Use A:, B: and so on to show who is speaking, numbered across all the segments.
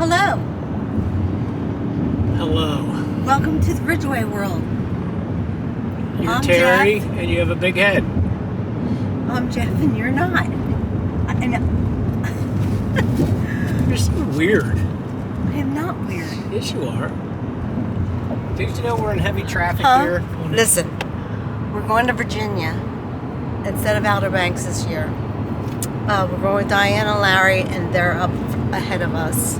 A: Hello.
B: Hello.
A: Welcome to the Ridgway world.
B: You're
A: I'm
B: Terry,
A: Jeff.
B: and you have a big head.
A: I'm Jeff, and you're not. I know.
B: You're so weird.
A: I am not weird.
B: Yes, you are. Did you know we're in heavy traffic here?
A: Listen, we're going to Virginia instead of Outer Banks this year. We're going with Diane and Larry, and they're up ahead of us.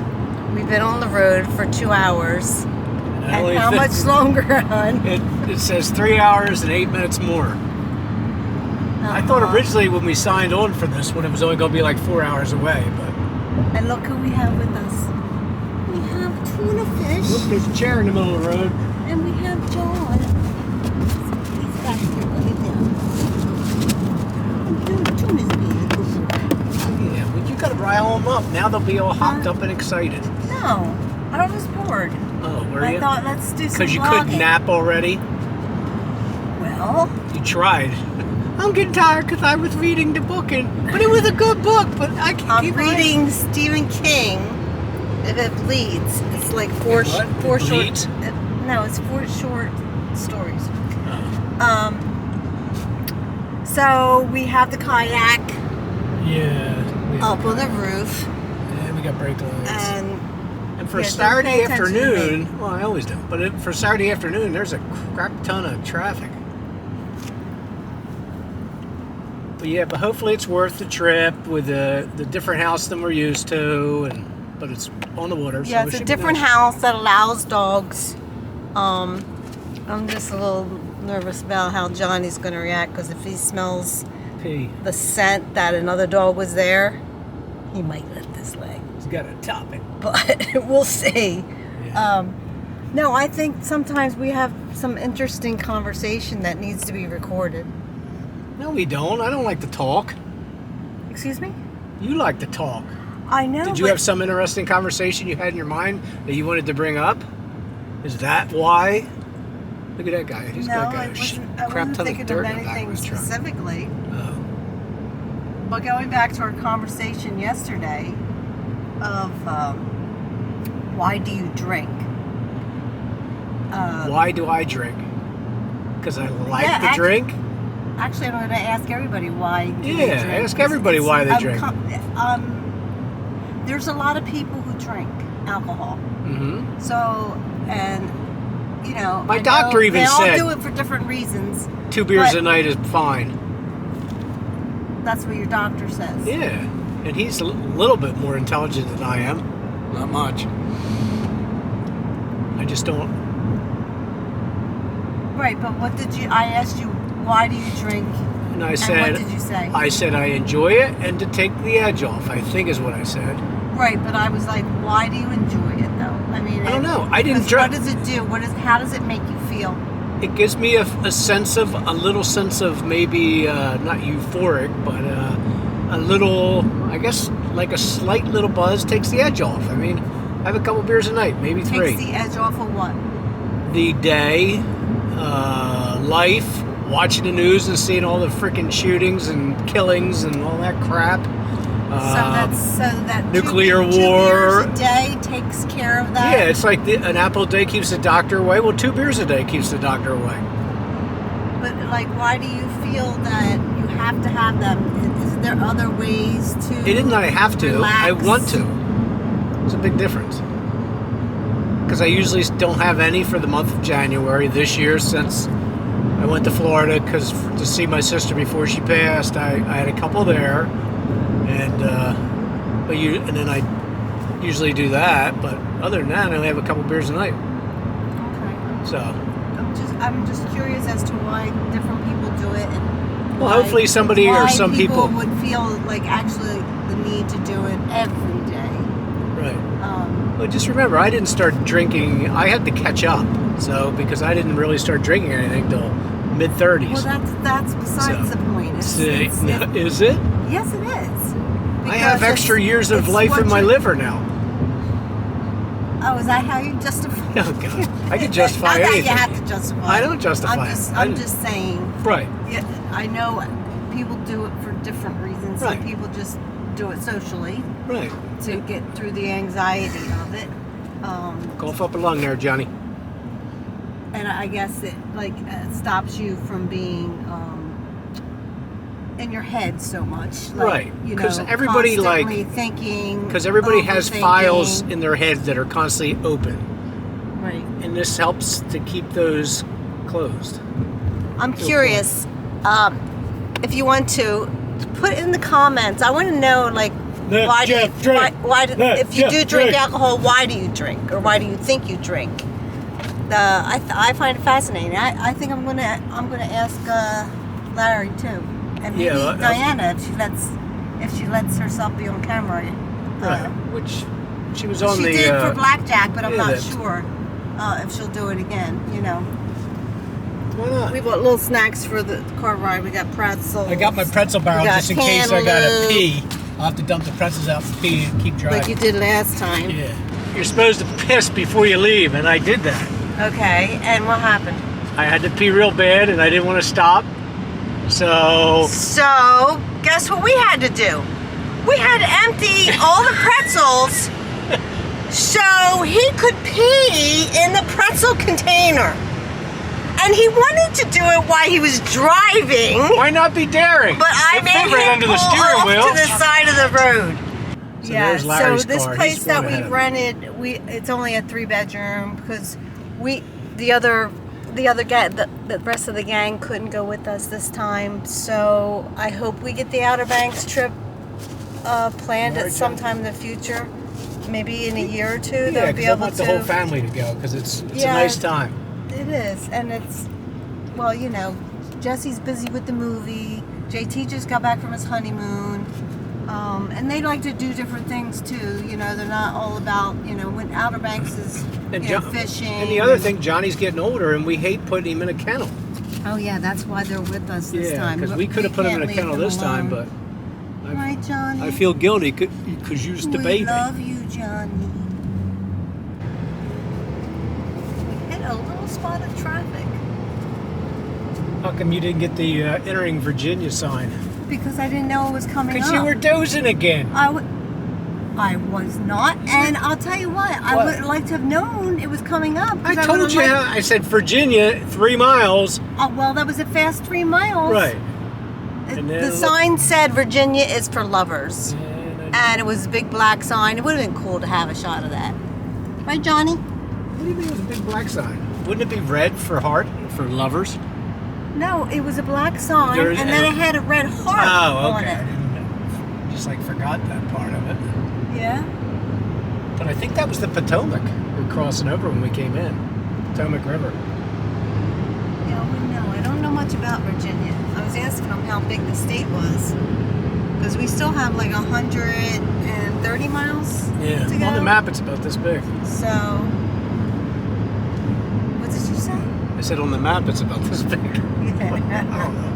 A: We've been on the road for 2 hours. And how much longer, hon?
B: It says 3 hours and 8 minutes more. I thought originally when we signed on for this one, it was only going to be like 4 hours away, but...
A: And look who we have with us. We have tuna fish.
B: Look, there's a chair in the middle of the road.
A: And we have John. He's back here. Look at him. Tuna's being a good boy.
B: Yeah, well, you got to rile them up. Now they'll be all hopped up and excited.
A: No, I was bored.
B: Oh, were you?
A: I thought, let's do some
B: Because you
A: vlogging.
B: couldn't nap already?
A: Well,
B: You tried. I'm getting tired because I was reading the book, but it was a good book, but I can't
A: I'm
B: keep
A: reading Stephen King. If it bleeds, it's like four short. No, it's 4 short stories.
B: Oh.
A: So we have the kayak
B: Yeah.
A: up on the roof,
B: Yeah, we got brake lights.
A: and
B: For
A: yeah, don't
B: Saturday
A: pay attention to me.
B: afternoon, well, I always do, but for Saturday afternoon, there's a crap ton of traffic. But yeah, but hopefully it's worth the trip with the different house than we're used to, but it's on the water.
A: yeah,
B: so
A: it's
B: it
A: a
B: should be
A: different
B: nice.
A: house that allows dogs. I'm just a little nervous about how Johnny's going to react, because if he smells
B: Pee.
A: the scent that another dog was there, he might lift his leg.
B: He's got to top it.
A: But we'll see.
B: Yeah.
A: No, I think sometimes we have some interesting conversation that needs to be recorded.
B: No, we don't. I don't like to talk.
A: Excuse me?
B: You like to talk.
A: I know.
B: Did you have some interesting conversation you had in your mind that you wanted to bring up? Is that why? Look at that guy. He's
A: No,
B: got a
A: I wasn't thinking of anything specifically.
B: Oh.
A: But going back to our conversation yesterday of why do you drink?
B: Why do I drink? Because I like
A: Yeah,
B: to drink?
A: Actually, I'm going to ask everybody why do they
B: Yeah,
A: drink.
B: ask everybody why they drink.
A: There's a lot of people who drink alcohol.
B: Mm-hmm.
A: So, and, you know...
B: My doctor even said...
A: They all do it for different reasons.
B: 2 beers a night is fine.
A: That's what your doctor says.
B: Yeah, and he's a little bit more intelligent than I am. Not much. I just don't...
A: Right, but what did you... I asked you, why do you drink?
B: And I said...
A: what did you say?
B: I said I enjoy it and to take the edge off, I think is what I said.
A: Right, but I was like, why do you enjoy it, though? I mean...
B: I don't know. I didn't drink...
A: What does it do? How does it make you feel?
B: It gives me a little sense of maybe, not euphoric, but a little, I guess, like a slight little buzz takes the edge off. I mean, I have a couple beers a night, maybe 3.
A: Takes the edge off of what?
B: The day, life, watching the news and seeing all the freaking shootings and killings and all that crap.
A: So that
B: nuclear
A: 2
B: war.
A: beers a day takes care of that?
B: Yeah, it's like an apple a day keeps the doctor away. Well, 2 beers a day keeps the doctor away.
A: But, like, why do you feel that you have to have them? Is there other ways to
B: It isn't that I have to.
A: relax?
B: I want to. It's a big difference. Because I usually don't have any for the month of January. This year, since I went to Florida to see my sister before she passed, I had a couple there. And then I usually do that, but other than that, I only have a couple beers a night.
A: Okay.
B: So,
A: I'm just curious as to why different people do it, and
B: well, hopefully somebody or some people
A: would feel like actually the need to do it every day.
B: Right. Well, just remember, I didn't start drinking. I had to catch up, because I didn't really start drinking anything till mid-30s.
A: Well, that's besides the point.
B: Is it?
A: Yes, it is.
B: I have extra years of life in my liver now.
A: Oh, is that how you justify?
B: Oh, God. I can justify
A: Not
B: anything.
A: that you have to justify.
B: I don't justify it.
A: I'm just saying.
B: Right.
A: Yeah, I know people do it for different reasons.
B: Right.
A: Some people just do it socially.
B: Right.
A: To get through the anxiety of it.
B: Cough up a lung there, Johnny.
A: And I guess it stops you from being in your head so much,
B: Right, because everybody
A: constantly thinking.
B: Because everybody has
A: overthinking.
B: files in their head that are constantly open,
A: Right.
B: and this helps to keep those closed.
A: I'm curious if you want to put in the comments. I want to know why do if you do drink alcohol, why do you drink, or why do you think you drink? I find it fascinating. I think I'm gonna ask Larry too, and maybe Diana if she lets herself be on camera.
B: Right, which she was on
A: she
B: the.
A: She did for blackjack, but I'm not
B: that.
A: sure if she'll do it again.
B: Why not?
A: We bought little snacks for the car ride. We got pretzels.
B: I got my pretzel barrel just in case I gotta pee. I'll have to dump the pretzels out and pee and keep driving.
A: Like you did last time.
B: Yeah. You're supposed to piss before you leave, and I did that.
A: Okay, and what happened?
B: I had to pee real bad, and I didn't want to stop. So
A: guess what we had to do? We had to empty all the pretzels so he could pee in the pretzel container. And he wanted to do it while he was driving.
B: Why not be daring?
A: But I made him
B: under the
A: pull
B: steering
A: off
B: wheel.
A: to the side of the road.
B: So there's Larry's
A: so this
B: car.
A: place
B: He's
A: that
B: one
A: we
B: ahead of
A: rented, it's only a 3-bedroom because the other guy, the rest of the gang couldn't go with us this time. So I hope we get the Outer Banks trip planned at some time in the future, maybe in a year or two.
B: Yeah,
A: they'll be able
B: I want
A: to.
B: the whole family to go because it's a nice time.
A: It is, and it's Jesse's busy with the movie. JT just got back from his honeymoon. And they like to do different things too. They're not all about, when Outer Banks is fishing.
B: And the other thing, Johnny's getting older, and we hate putting him in a kennel.
A: Oh yeah, that's why they're with us this time.
B: Yeah, because we could have put him in a kennel this time, but
A: right, Johnny.
B: I feel guilty because you're just the baby.
A: We love you, Johnny. We hit a little spot of traffic.
B: How come you didn't get the entering Virginia sign?
A: Because I didn't know it was coming up.
B: Because you were dozing again.
A: I was not, and I'll tell you what. I would like to have known it was coming up.
B: I told you. I said Virginia, 3 miles.
A: Oh, well, that was a fast 3 miles.
B: Right.
A: The sign said Virginia is for lovers, and it was a big black sign. It would have been cool to have a shot of that, right, Johnny?
B: What do you mean it was a big black sign? Wouldn't it be red for heart, for lovers?
A: No, it was a black sign, and then it had a red heart on it.
B: I didn't know. Just forgot that part of it.
A: Yeah.
B: But I think that was the Potomac we're crossing over when we came in. Potomac River.
A: Yeah, we know. I don't know much about Virginia. I was asking them how big the state was. Because we still have 130 miles to go.
B: On the map it's about this big.
A: So, what did you say?
B: I said on the map it's about this big. I don't know.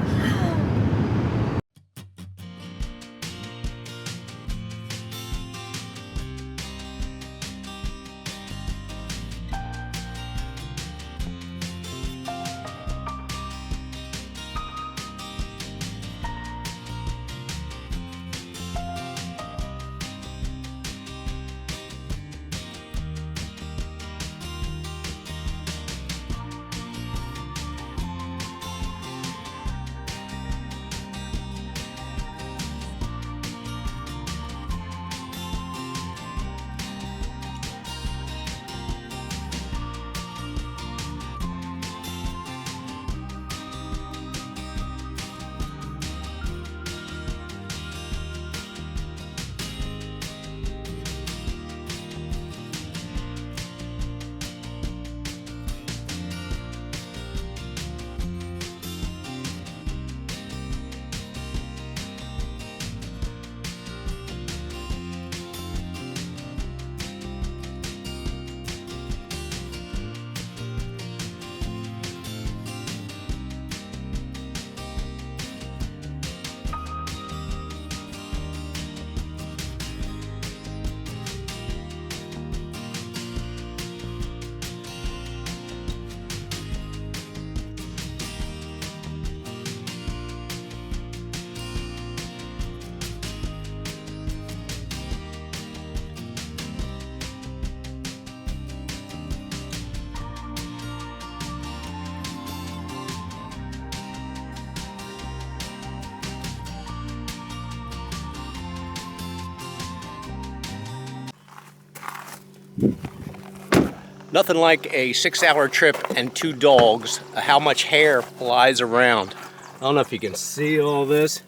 C: Nothing like a 6-hour trip and 2 dogs, how much hair flies around. I don't know if you can see all this.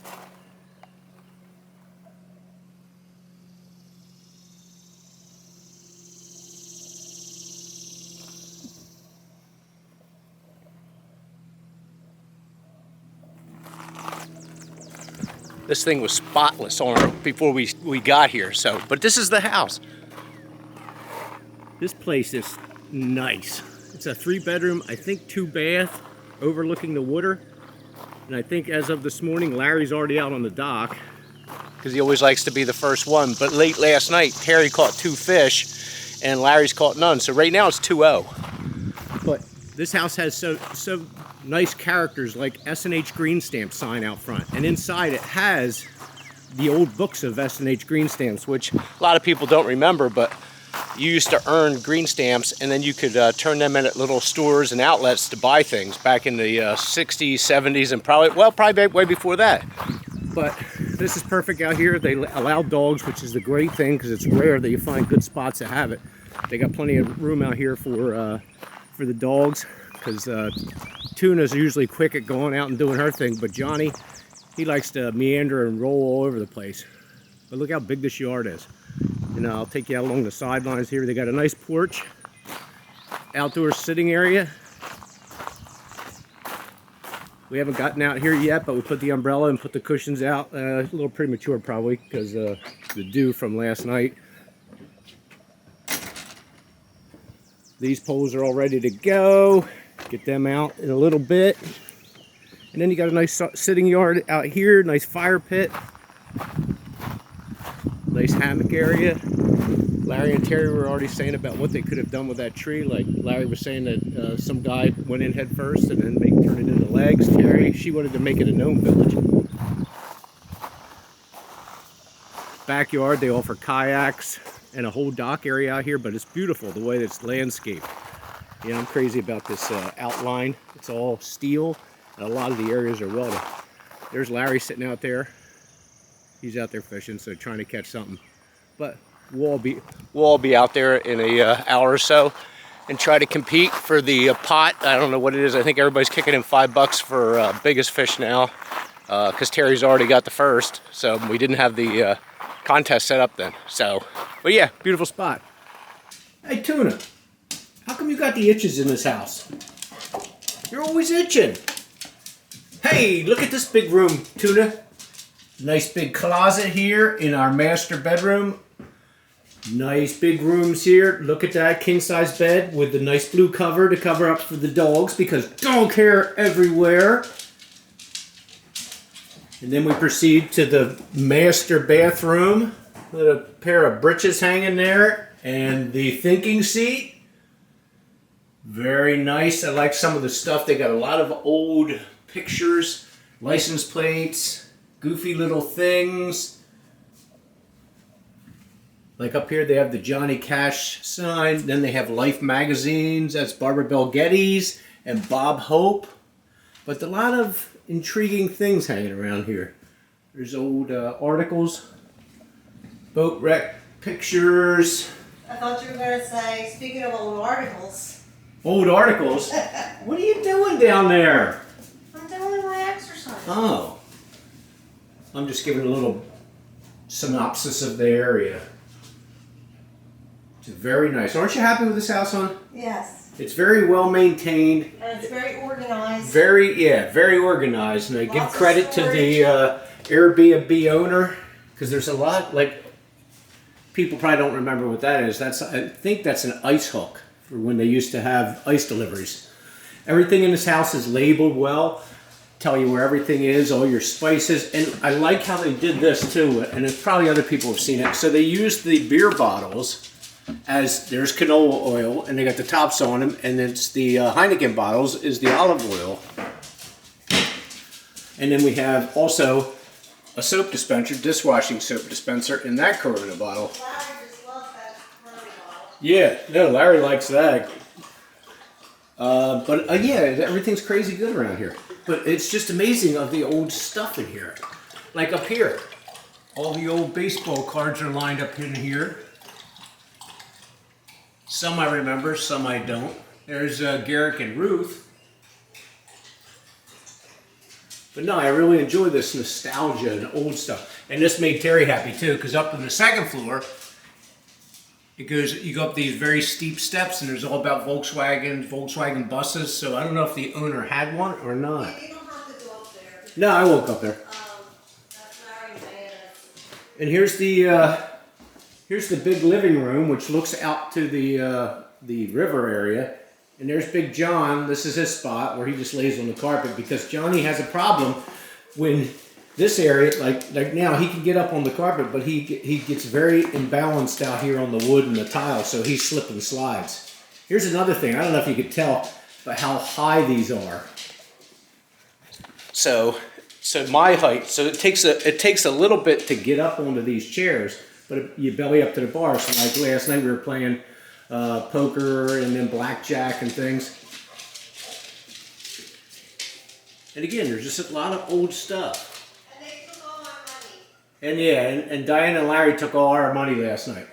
C: This thing was spotless on her before we got here, so, but this is the house. This place is nice. It's a 3-bedroom, I think 2-bath, overlooking the water. And I think as of this morning, Larry's already out on the dock because he always likes to be the first one. But late last night, Terry caught 2 fish and Larry's caught none. So right now it's 2-0. But this house has so nice characters like S&H green stamp sign out front, and inside it has the old books of S&H green stamps, which a lot of people don't remember, but you used to earn green stamps and then you could turn them in at little stores and outlets to buy things back in the 60s, 70s, and probably way before that. But this is perfect out here. They allow dogs, which is the great thing because it's rare that you find good spots that have it. They got plenty of room out here for the dogs, because Tuna's usually quick at going out and doing her thing, but Johnny, he likes to meander and roll all over the place. But look how big this yard is. And I'll take you out along the sidelines here. They got a nice porch, outdoor sitting area. We haven't gotten out here yet, but we put the umbrella and put the cushions out. A little premature probably because the dew from last night. These poles are all ready to go. Get them out in a little bit. And then you got a nice sitting yard out here, nice fire pit. Nice hammock area. Larry and Terry were already saying about what they could have done with that tree. Like Larry was saying that some guy went in head first and then turned it into legs. Terry, she wanted to make it a gnome village. Backyard, they offer kayaks and a whole dock area out here, but it's beautiful the way it's landscaped. You know, I'm crazy about this outline. It's all steel, and a lot of the areas are welded. There's Larry sitting out there. He's out there fishing, so trying to catch something. But we'll all be out there in a hour or so and try to compete for the pot. I don't know what it is. I think everybody's kicking in $5 for biggest fish now, because Terry's already got the first, so we didn't have the contest set up then. So, but yeah, beautiful spot. Hey, Tuna, how come you got the itches in this house? You're always itching. Hey, look at this big room, Tuna. Nice big closet here in our master bedroom. Nice big rooms here. Look at that king-size bed with the nice blue cover to cover up for the dogs because dog hair everywhere. And then we proceed to the master bathroom with a pair of breeches hanging there and the thinking seat. Very nice. I like some of the stuff. They got a lot of old pictures, license plates, goofy little things. Like up here they have the Johnny Cash sign. Then they have Life magazines. That's Barbara Bel Geddes and Bob Hope. But a lot of intriguing things hanging around here. There's old articles, boat wreck pictures.
A: I thought you were going to say, speaking of old articles.
C: Old articles? What are you doing doing there?
A: I'm doing my exercise.
C: Oh. I'm just giving a little synopsis of the area. It's very nice. Aren't you happy with this house, hon?
A: Yes.
C: It's very well maintained.
A: And it's very organized.
C: Very organized. And I give credit to the Airbnb owner, because there's a lot, like, people probably don't remember what that is. I think that's an ice hook for when they used to have ice deliveries. Everything in this house is labeled well, tell you where everything is, all your spices, and I like how they did this too, and it's probably other people have seen it. So they used the beer bottles as there's canola oil, and they got the tops on them, and it's the Heineken bottles is the olive oil. And then we have also a soap dispenser, dishwashing soap dispenser in that Corona bottle.
A: Larry just loves that Corona bottle.
C: Yeah, no, Larry likes that. But yeah, everything's crazy good around here. But it's just amazing of the old stuff in here. Like up here, all the old baseball cards are lined up in here.
B: Some I remember, some I don't. There's Garrick and Ruth. But no, I really enjoy this nostalgia and old stuff. And this made Terry happy too, because up on the second floor, you go up these very steep steps, and there's all about Volkswagen buses. So I don't know if the owner had one or not.
A: You don't have to go up there.
B: No, I won't go up there.
A: That's Larry and Diana's.
B: And here's the big living room, which looks out to the river area. And there's Big John. This is his spot where he just lays on the carpet, because Johnny has a problem when this area, like now, he can get up on the carpet, but he gets very imbalanced out here on the wood and the tile, so he slips and slides. Here's another thing. I don't know if you could tell, but how high these are. So my height. So it takes a little bit to get up onto these chairs, but you belly up to the bar. So like last night we were playing poker and then blackjack and things. And again, there's just a lot of old stuff.
A: And they took all my money.
B: And yeah, and Diane and Larry took all our money last night.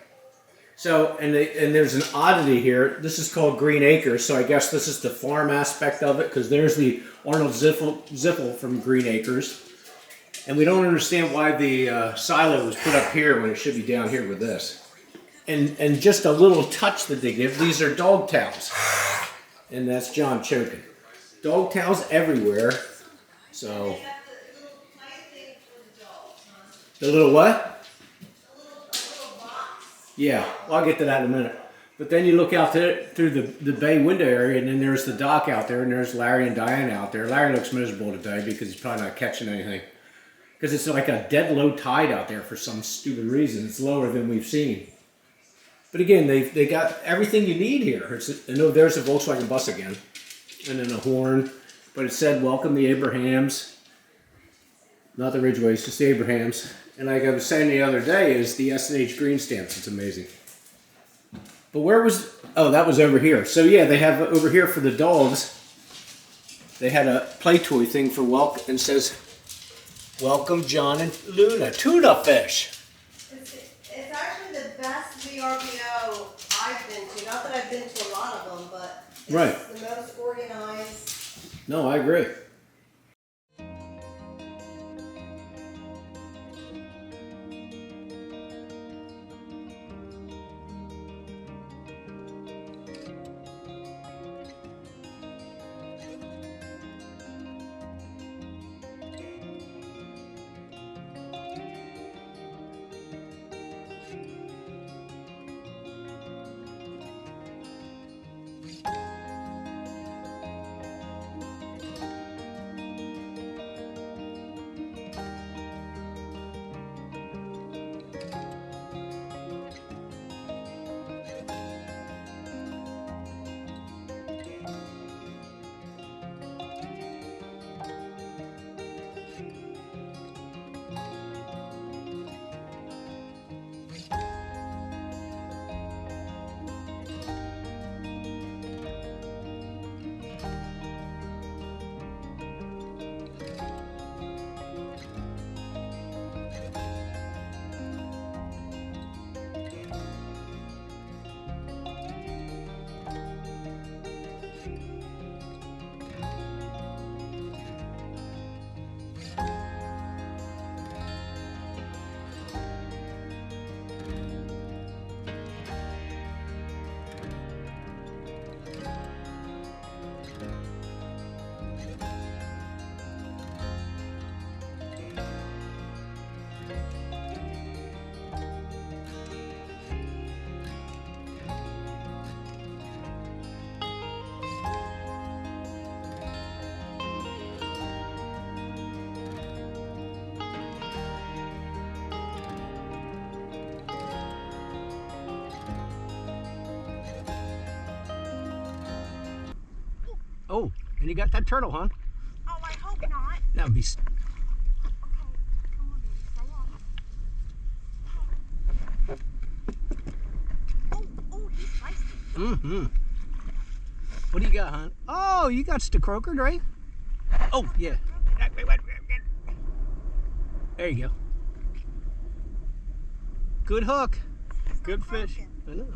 B: So, and there's an oddity here. This is called Green Acres, so I guess this is the farm aspect of it, because there's the Arnold Ziffel from Green Acres. And we don't understand why the silo was put up here when it should be down here with this. And just a little touch that they give. These are dog towels. And that's John choking. Dog towels everywhere. So.
A: They got the little plaything for the dogs, huh?
B: The little what?
A: A little box.
B: Yeah, well, I'll get to that in a minute. But then you look out through the bay window area, and then there's the dock out there, and there's Larry and Diane out there. Larry looks miserable today because he's probably not catching anything. Because it's like a dead low tide out there for some stupid reason. It's lower than we've seen. But again, they got everything you need here. There's a Volkswagen bus again. And then a horn. But it said, welcome the Abrahams. Not the Ridgways, just the Abrahams. And like I was saying the other day, is the S&H green stamps. It's amazing. But where was... Oh, that was over here. So yeah, they have over here for the dogs. They had a play toy thing for welcome. And says, welcome John and Luna. Tuna fish.
A: It's actually the best VRBO I've been to. Not that I've been to a lot of them, but it's
B: Right.
A: the most organized.
B: No, I agree. Oh, and you got that turtle, huh?
D: Oh, I hope not.
B: That would be...
D: Okay, come on, baby, stay on. Oh, he's feisty.
B: Mm-hmm. What do you got, hon? Oh, you got the croaker, right? Oh, yeah. There you go. Good hook. Good fish.
D: broken.
B: I know.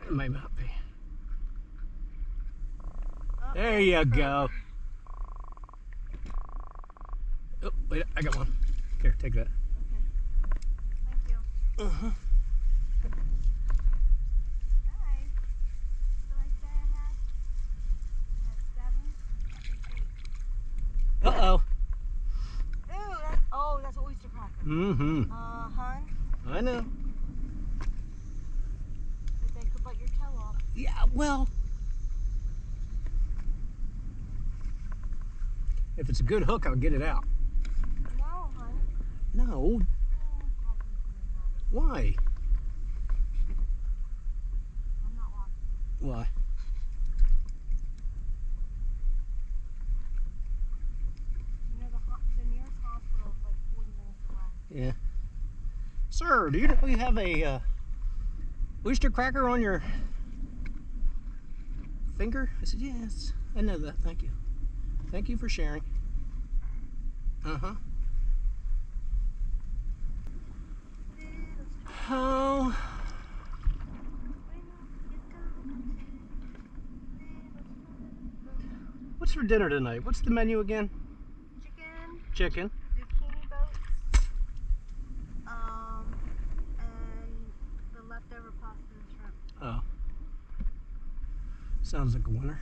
B: It might not be.
A: Oh,
B: There you go. Oh, wait, I got one. Here, take that.
A: Okay. Thank you.
B: Uh-huh.
A: Hi. Did I say I had 7? I think 8.
B: Uh-oh.
A: Ooh, that's oyster cracker.
B: Mm-hmm.
A: Hun,
B: I know.
A: if they could bite your toe off.
B: Yeah, well. If it's a good hook, I'll get it out.
A: No, hun.
B: No.
A: Oh, talking to me, honey.
B: Why?
A: I'm not watching.
B: Why?
A: You know, the nearest hospital is like 40 minutes away.
B: Yeah. Sir, do you have a oyster cracker on your finger? I said, yes. I know that. Thank you. Thank you for sharing. Uh-huh. Oh. What's for dinner tonight? What's the menu again?
A: Chicken,
B: Chicken.
A: zucchini boats, and the leftover pasta and shrimp.
B: Oh. Sounds like a winner.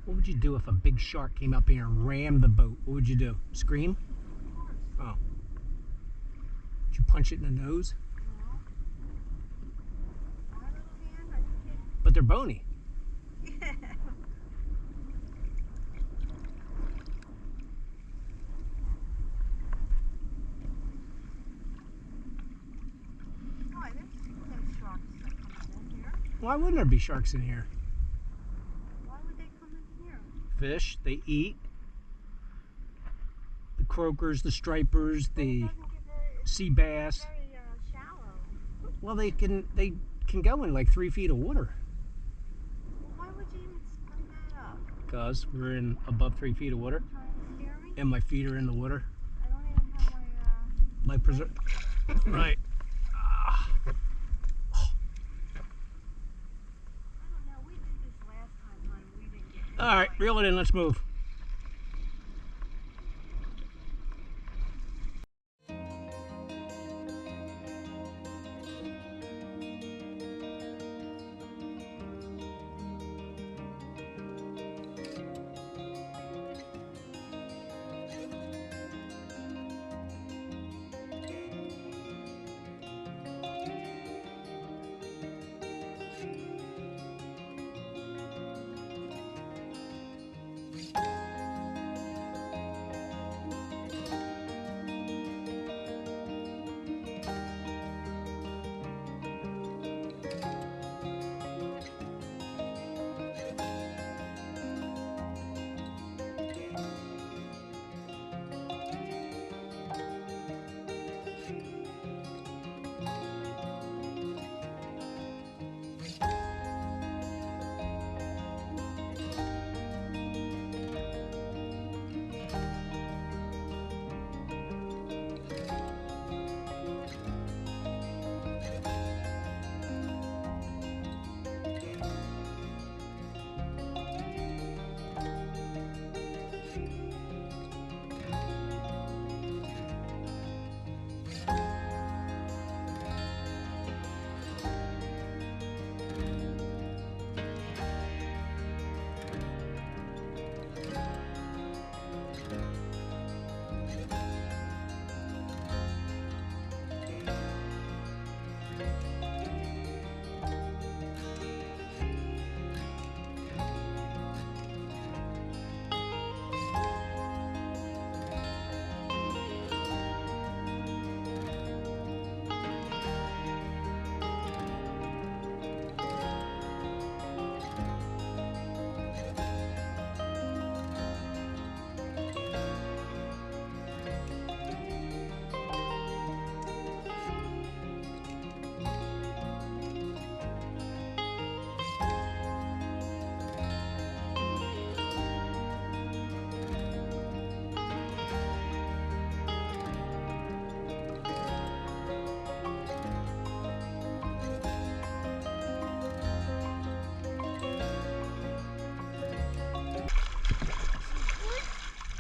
B: What would you do if a big shark came up here and rammed the boat? What would you do? Scream?
A: Of course.
B: Oh. Would you punch it in the nose?
A: No. My little hand, are you kidding?
B: But they're bony.
A: Yeah. Why, there's no sharks that come in here.
B: Why wouldn't there be sharks in here?
A: Why would they come in here?
B: Fish, they eat. The croakers, the stripers,
A: Well, it
B: the
A: doesn't get very,
B: sea bass.
A: very shallow.
B: Well, they can go in like 3 feet of water.
A: Well, why would you even bring that up?
B: Because we're in above 3 feet of water
A: Trying to scare me?
B: and my feet are in the water.
A: I don't even have my,
B: Life preserve. Right. Ah.
A: I don't know, we did this last time, hon, we didn't get it.
B: All right, reel it in. Let's move.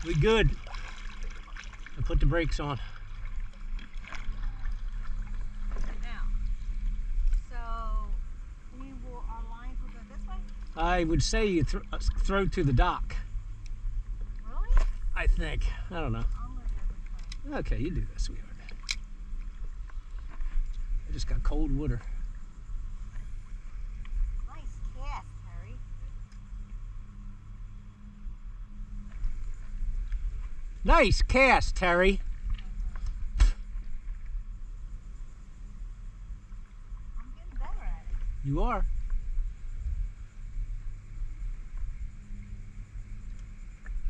B: We good. I put the brakes on.
A: Now, so our lines will go this way?
B: I would say you throw to the dock.
A: Really?
B: I think. I don't know.
A: I'm gonna go this way.
B: Okay, you do that, sweetheart. I just got cold water.
A: Nice cast, Harry.
B: Nice cast, Terry.
A: I'm getting better at it.
B: You are.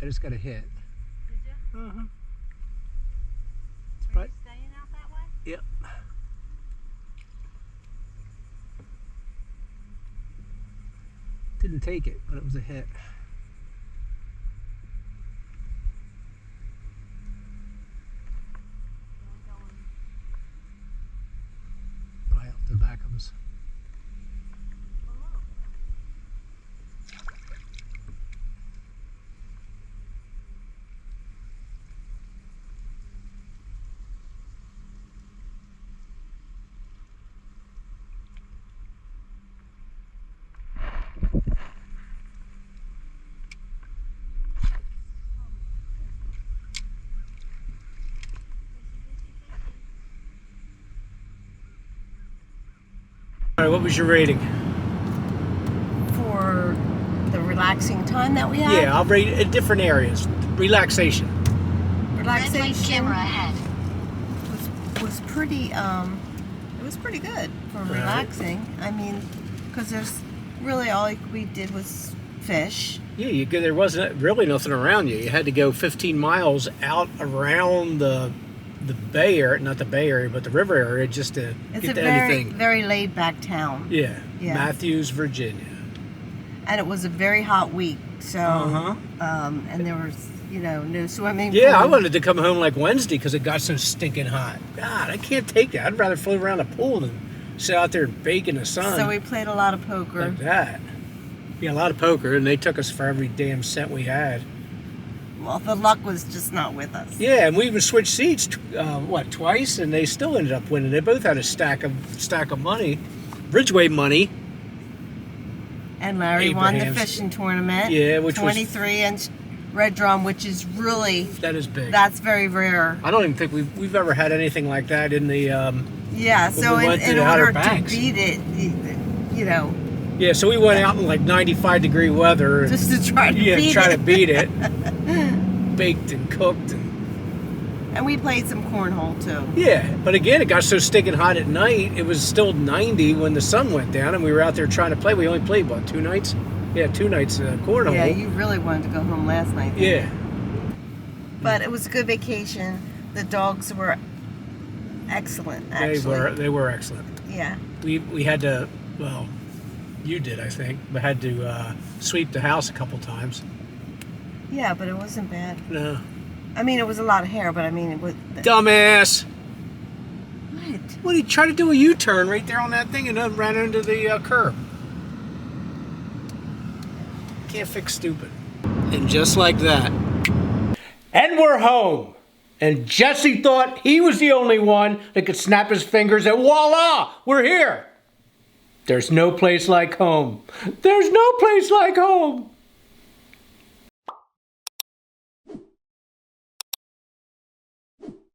B: I just got a hit.
A: Did you?
B: Uh-huh.
A: Are
B: Right.
A: you staying out that way?
B: Yep. Didn't take it, but it was a hit. Right up the back of us. All right, what was your rating?
A: For the relaxing time that we had?
B: Yeah, I'll rate it in different areas. Relaxation.
A: Relaxation
D: ahead.
A: was pretty, it was pretty good for
B: Right.
A: relaxing. I mean, because there's really all we did was fish.
B: Yeah, there wasn't really nothing around you. You had to go 15 miles out around the Bay Area, not the Bay Area, but the river area, just to
A: It's
B: get
A: a
B: to
A: very,
B: anything.
A: very laid back town.
B: Yeah.
A: Yeah.
B: Matthews, Virginia.
A: And it was a very hot week, so,
B: Uh-huh.
A: and there was, no swimming
B: Yeah, I
A: pool.
B: wanted to come home like Wednesday because it got so stinking hot. God, I can't take that. I'd rather float around a pool than sit out there and bake in the sun.
A: So we played a lot of poker.
B: like that. Yeah, a lot of poker, and they took us for every damn cent we had.
A: Well, the luck was just not with us.
B: Yeah, and we even switched seats, twice, and they still ended up winning. They both had a stack of money, Ridgway money.
A: And Larry won the
B: Abraham's.
A: fishing tournament.
B: Yeah, which was-
A: 23-inch red drum, which is really,
B: That is big.
A: that's very rare.
B: I don't even think we've ever had anything like that in the.
A: Yeah, so
B: we went to
A: in
B: the Outer
A: order to
B: Banks.
A: beat it,
B: Yeah, so we went out in like 95-degree weather. And,
A: just to try to beat
B: try
A: it.
B: to beat it. Baked and cooked and.
A: And we played some cornhole too.
B: Yeah, but again, it got so stinking hot at night. It was still 90 when the sun went down, and we were out there trying to play. We only played, 2 nights? Yeah, 2 nights cornhole.
A: Yeah, you really wanted to go home last night.
B: Yeah.
A: But it was a good vacation. The dogs were excellent, actually.
B: They were excellent.
A: Yeah.
B: We had to, well, you did, I think, but had to sweep the house a couple times.
A: Yeah, but it wasn't bad.
B: No.
A: I mean, it was a lot of hair, but I mean, it was...
B: Dumbass!
A: What?
B: What, he tried to do a U-turn right there on that thing and then ran into the curb. Can't fix stupid. And just like that. And we're home! And Jesse thought he was the only one that could snap his fingers and voila! We're here! There's no place like home. There's no place like home!